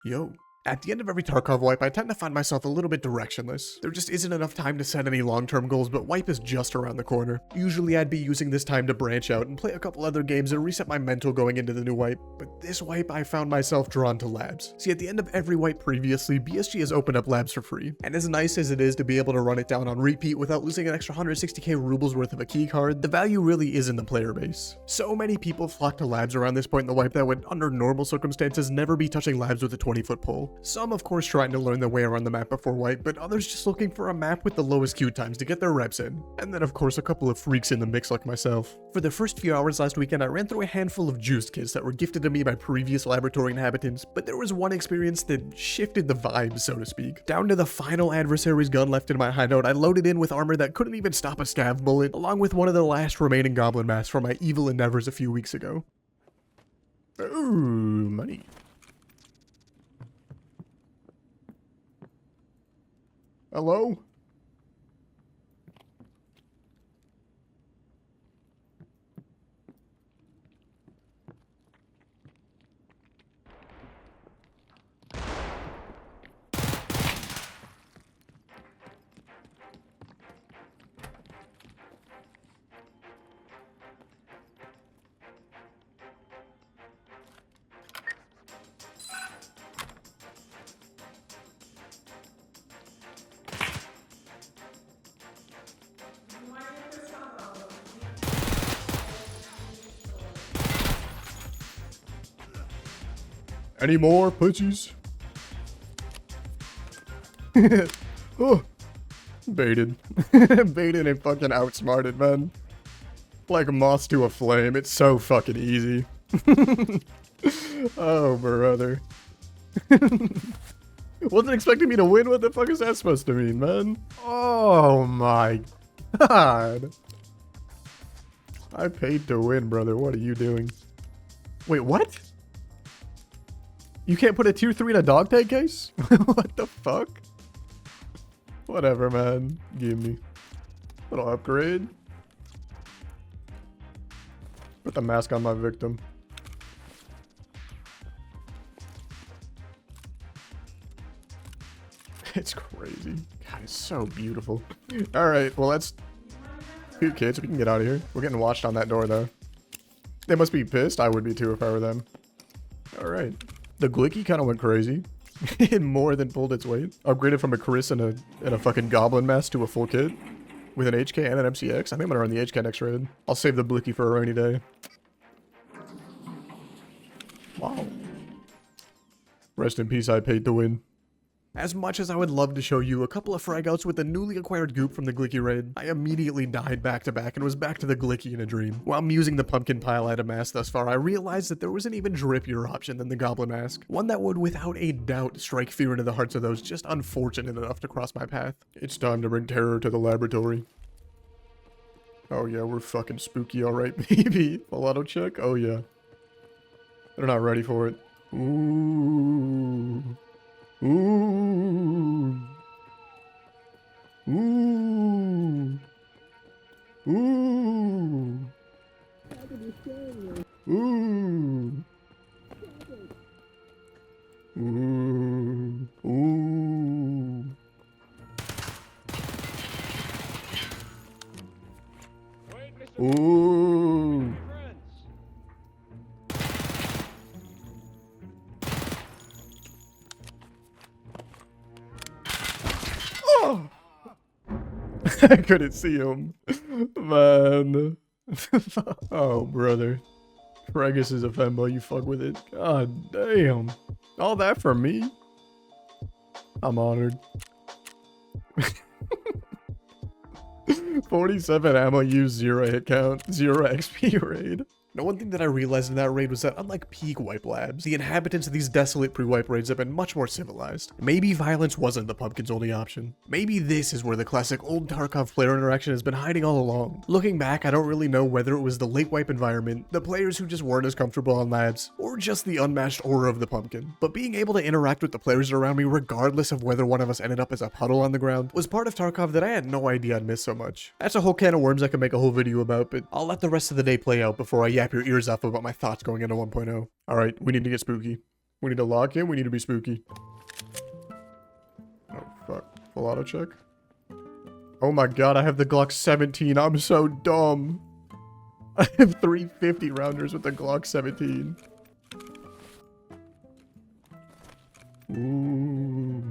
Yo. At the end of every Tarkov wipe, I tend to find myself a little bit directionless. There just isn't enough time to set any long-term goals, but wipe is just around the corner. Usually I'd be using this time to branch out and play a couple other games and reset my mental going into the new wipe, but this wipe I found myself drawn to labs. See, at the end of every wipe previously, BSG has opened up labs for free, and as nice as it is to be able to run it down on repeat without losing an extra 160k rubles worth of a key card, the value really is in the player base. So many people flock to labs around this point in the wipe that would, under normal circumstances, never be touching labs with a 20-foot pole. Some, of course, trying to learn their way around the map before wipe, but others just looking for a map with the lowest queue times to get their reps in. And then, of course, a couple of freaks in the mix like myself. For the first few hours last weekend, I ran through a handful of juiced kits that were gifted to me by previous laboratory inhabitants, but there was one experience that shifted the vibe, so to speak. Down to the final adversary's gun left in my hideout, I loaded in with armor that couldn't even stop a scav bullet, along with one of the last remaining goblin masks from my evil endeavors a few weeks ago. Ooh, money. Hello? Any more pussies? Oh, baited. Baited and fucking outsmarted, man. Like moths to a flame. It's so fucking easy. Oh, brother. Wasn't expecting me to win? What the fuck is that supposed to mean, man? Oh my god. I paid to win, brother. What are you doing? Wait, what? You can't put a tier 3 in a dog tag case? What the fuck? Whatever, man. Give me. Little upgrade. Put the mask on my victim. It's crazy. God, it's so beautiful. Alright, well, let's... Two kids, we can get out of here. We're getting watched on that door, though. They must be pissed. I would be, too, if I were them. Alright. The Glicky kind of went crazy. It more than pulled its weight. Upgraded from a Chris and a fucking Goblin mask to a full kit. With an HK and an MCX. I think I'm gonna run the HK next raid. I'll save the Blicky for a rainy day. Wow. Rest in peace, I paid to win. As much as I would love to show you a couple of fragouts with the newly acquired goop from the Glicky raid, I immediately died back to back and was back to the Glicky in a dream. While musing the pumpkin pile item mask thus far, I realized that there was an even drippier option than the goblin mask. One that would without a doubt strike fear into the hearts of those just unfortunate enough to cross my path. It's time to bring terror to the laboratory. Oh yeah, we're fucking spooky alright, baby. Full auto check? Oh yeah. They're not ready for it. Ooh. Ooh. Ooh. Ooh. Ooh. Ooh. Ooh. Ooh. Oh. I couldn't see him. Man. Oh, brother. Regus is a fembo, you fuck with it. God damn. All that for me? I'm honored. 47 ammo use, 0 hit count, 0 XP raid. Now, one thing that I realized in that raid was that unlike peak wipe labs, the inhabitants of these desolate pre-wipe raids have been much more civilized. Maybe violence wasn't the pumpkin's only option. Maybe this is where the classic old Tarkov player interaction has been hiding all along. Looking back, I don't really know whether it was the late wipe environment, the players who just weren't as comfortable on labs, or just the unmatched aura of the pumpkin. But being able to interact with the players around me regardless of whether one of us ended up as a puddle on the ground was part of Tarkov that I had no idea I'd missed so much. That's a whole can of worms I could make a whole video about, but I'll let the rest of the day play out before I yap your ears off about my thoughts going into 1.0. Alright, we need to get spooky. We need to lock in. We need to be spooky. Oh, fuck. Full auto check. Oh my god, I have the Glock 17. I'm so dumb. I have 350 rounders with the Glock 17. Ooh.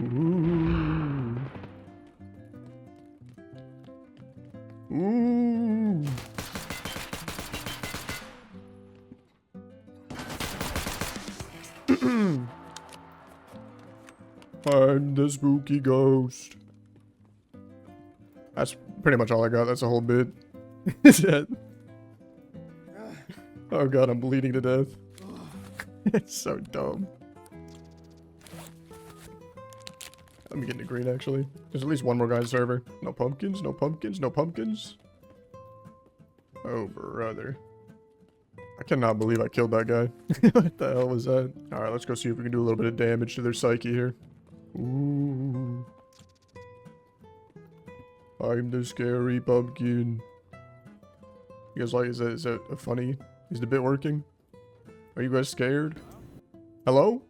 Ooh. Ooh. I'm the spooky ghost. That's pretty much all I got. That's a whole bit. Oh god, I'm bleeding to death. It's so dumb. Let me get into green, actually. There's at least one more guy's server. No pumpkins, no pumpkins, no pumpkins. Oh, brother. I cannot believe I killed that guy. What the hell was that? Alright, let's go see if we can do a little bit of damage to their psyche here. Ooh. I'm the scary pumpkin. You guys like, is that a funny? Is the bit working? Are you guys scared? Hello?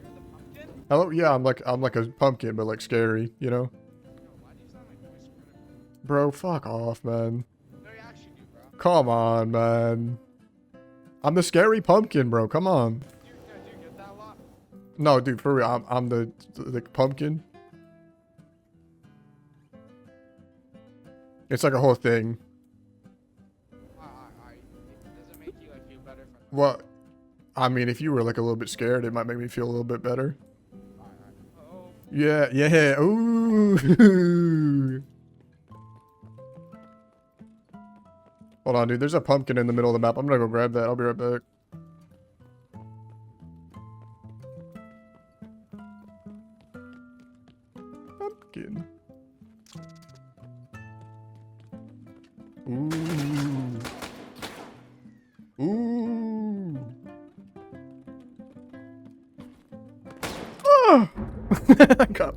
You're the pumpkin? Hello? Yeah, I'm like a pumpkin, but like scary, you know? Why do you sound like voice critical? Bro, fuck off, man. No, you actually do, bro. Come on, man. I'm the scary pumpkin, bro. Come on. Do you get that a lot? No, dude, for real. I'm the pumpkin. It's like a whole thing. Does it make you like feel better from that? Well, I mean, if you were like a little bit scared, it might make me feel a little bit better. Oh. Yeah, yeah. Ooh. Hold on, dude. There's a pumpkin in the middle of the map. I'm gonna go grab that. I'll be right back. Pumpkin. Ooh. Ooh. Ah! I got...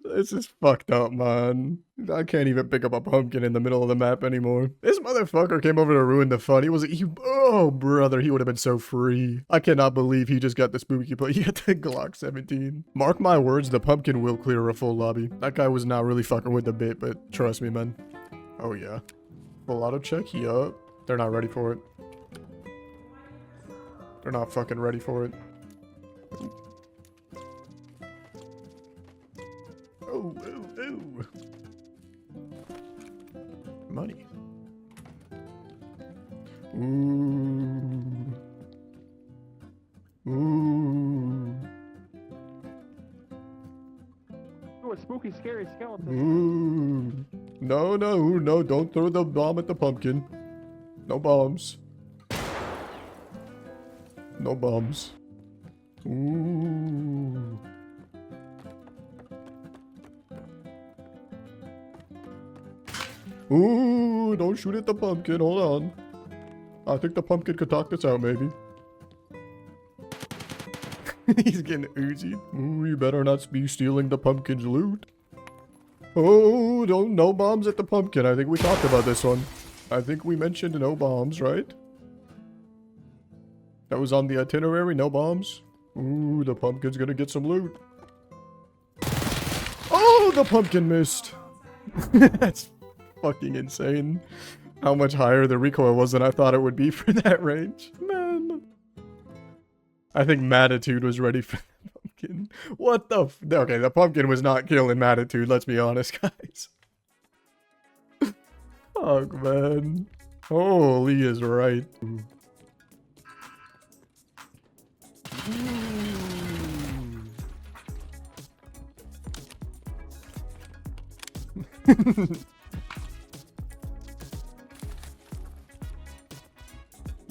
This is fucked up, man. I can't even pick up a pumpkin in the middle of the map anymore. This motherfucker came over to ruin the fun. Oh, brother, he would have been so free. I cannot believe he just got the spooky play. He got the Glock 17. Mark my words, the pumpkin will clear a full lobby. That guy was not really fucking with the bit, but trust me, man. Oh, yeah. Full auto check? Yup. They're not ready for it. They're not fucking ready for it. Oh, oh, oh. Money. Ooh. Ooh. Ooh, a spooky, scary skeleton. Ooh. No, no, no, don't throw the bomb at the pumpkin. No bombs. No bombs. Ooh. Ooh, don't shoot at the pumpkin. Hold on. I think the pumpkin could talk this out, maybe. He's getting Uzi'd. Ooh, you better not be stealing the pumpkin's loot. Oh, no bombs at the pumpkin. I think we talked about this one. I think we mentioned no bombs, right? That was on the itinerary, no bombs. Ooh, the pumpkin's gonna get some loot. Oh, the pumpkin missed. That's fucking insane. How much higher the recoil was than I thought it would be for that range. Man. I think Matitude was ready for the pumpkin. What the okay, the pumpkin was not killing Matitude, let's be honest, guys. Oh, man. Holy is right.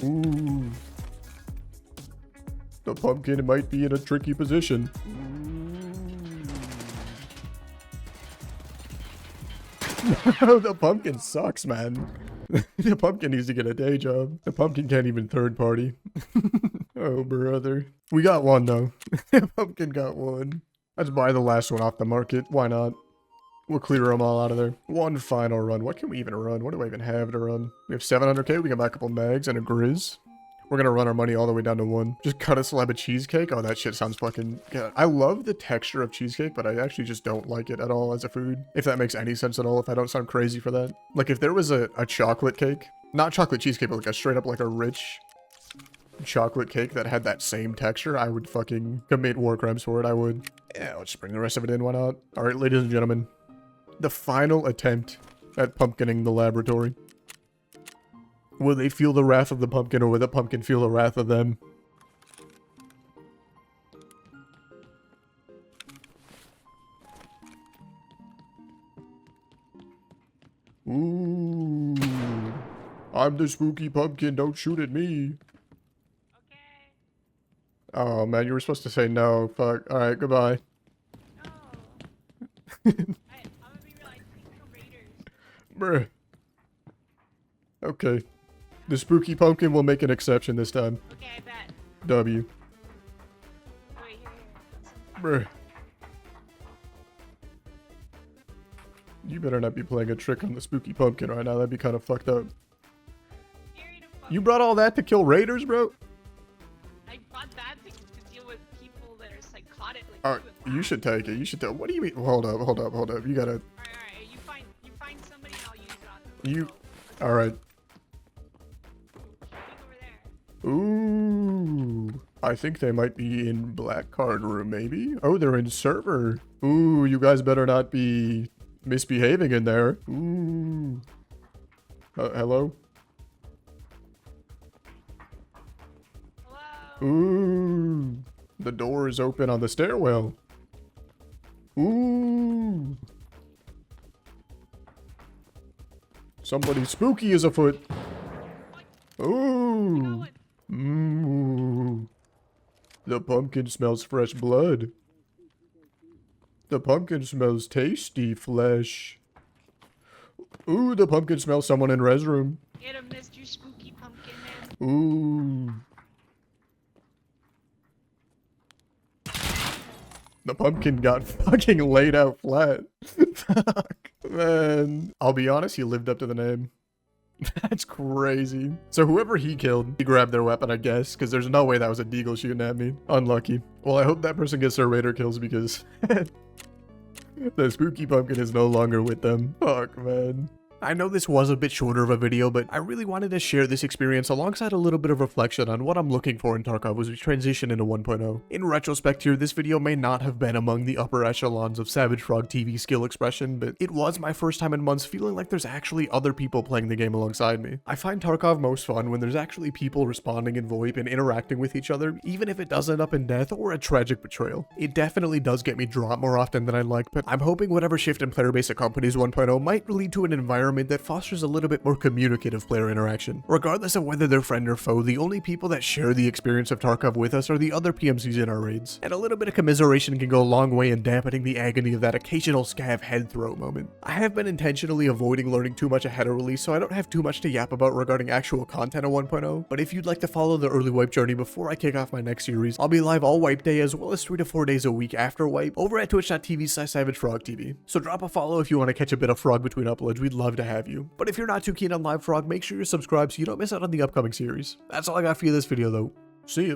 Ooh. The pumpkin might be in a tricky position. The pumpkin sucks, man. The pumpkin needs to get a day job. The pumpkin can't even third party. Oh, brother. We got one, though. The pumpkin got one. Let's buy the last one off the market. Why not? We'll clear them all out of there. One final run. What can we even run? What do I even have to run? We have 700k. We can buy a couple mags and a grizz. We're gonna run our money all the way down to 1. Just cut a slab of cheesecake. Oh, that shit sounds fucking good. I love the texture of cheesecake, but I actually just don't like it at all as a food. If that makes any sense at all, if I don't sound crazy for that. Like if there was a chocolate cake, not chocolate cheesecake, but like a straight up like a rich chocolate cake that had that same texture, I would fucking commit war crimes for it. I would. Yeah, let's bring the rest of it in. Why not? All right, ladies and gentlemen, the final attempt at pumpkining the laboratory. Will they feel the wrath of the pumpkin, or will the pumpkin feel the wrath of them? Ooh. I'm the spooky pumpkin, don't shoot at me. Okay. Oh man, you were supposed to say no. Fuck. Alright, goodbye. No. I'm gonna be like Raiders. Bruh. Okay. The spooky pumpkin will make an exception this time. Okay, I bet. W. Wait, here. Bruh. You better not be playing a trick on the spooky pumpkin right now. That'd be kind of fucked up. You brought all that to kill raiders, bro? I bought that to deal with people that are psychotic like Alright, you. you should take it. You should tell. What do you mean? Hold up. You gotta. Alright. You find somebody and I'll use it on them. You. Alright. Over there. Ooh. I think they might be in black card room, maybe? Oh, they're in server. Ooh, you guys better not be misbehaving in there. Ooh. Hello? Hello. Ooh. The door is open on the stairwell. Ooh. Somebody spooky is afoot. Ooh. Mmm. The pumpkin smells fresh blood. The pumpkin smells tasty flesh. Ooh, the pumpkin smells someone in restroom. Get him, Mr. Spooky Pumpkin Man. Ooh. The pumpkin got fucking laid out flat. Fuck. Man. I'll be honest, he lived up to the name. That's crazy. So whoever he killed, he grabbed their weapon, I guess, because there's no way that was a deagle shooting at me. Unlucky. Well, I hope that person gets their raider kills because the spooky pumpkin is no longer with them. Fuck, man. I know this was a bit shorter of a video, but I really wanted to share this experience alongside a little bit of reflection on what I'm looking for in Tarkov as we transition into 1.0. In retrospect here, this video may not have been among the upper echelons of Savage Frog TV skill expression, but it was my first time in months feeling like there's actually other people playing the game alongside me. I find Tarkov most fun when there's actually people responding in VoIP and interacting with each other, even if it does end up in death or a tragic betrayal. It definitely does get me dropped more often than I'd like, but I'm hoping whatever shift in player base accompanies 1.0 might lead to an environment that fosters a little bit more communicative player interaction. Regardless of whether they're friend or foe, the only people that share the experience of Tarkov with us are the other PMCs in our raids, and a little bit of commiseration can go a long way in dampening the agony of that occasional scav head throw moment. I have been intentionally avoiding learning too much ahead of release, so I don't have too much to yap about regarding actual content of 1.0, but if you'd like to follow the early wipe journey before I kick off my next series, I'll be live all wipe day as well as 3 to 4 days a week after wipe over at twitch.tv/SavageFrogTV. So drop a follow if you want to catch a bit of frog between uploads, we'd love to have you. But if you're not too keen on live frog, make sure you're subscribed so you don't miss out on the upcoming series. That's all I got for you this video though. See ya.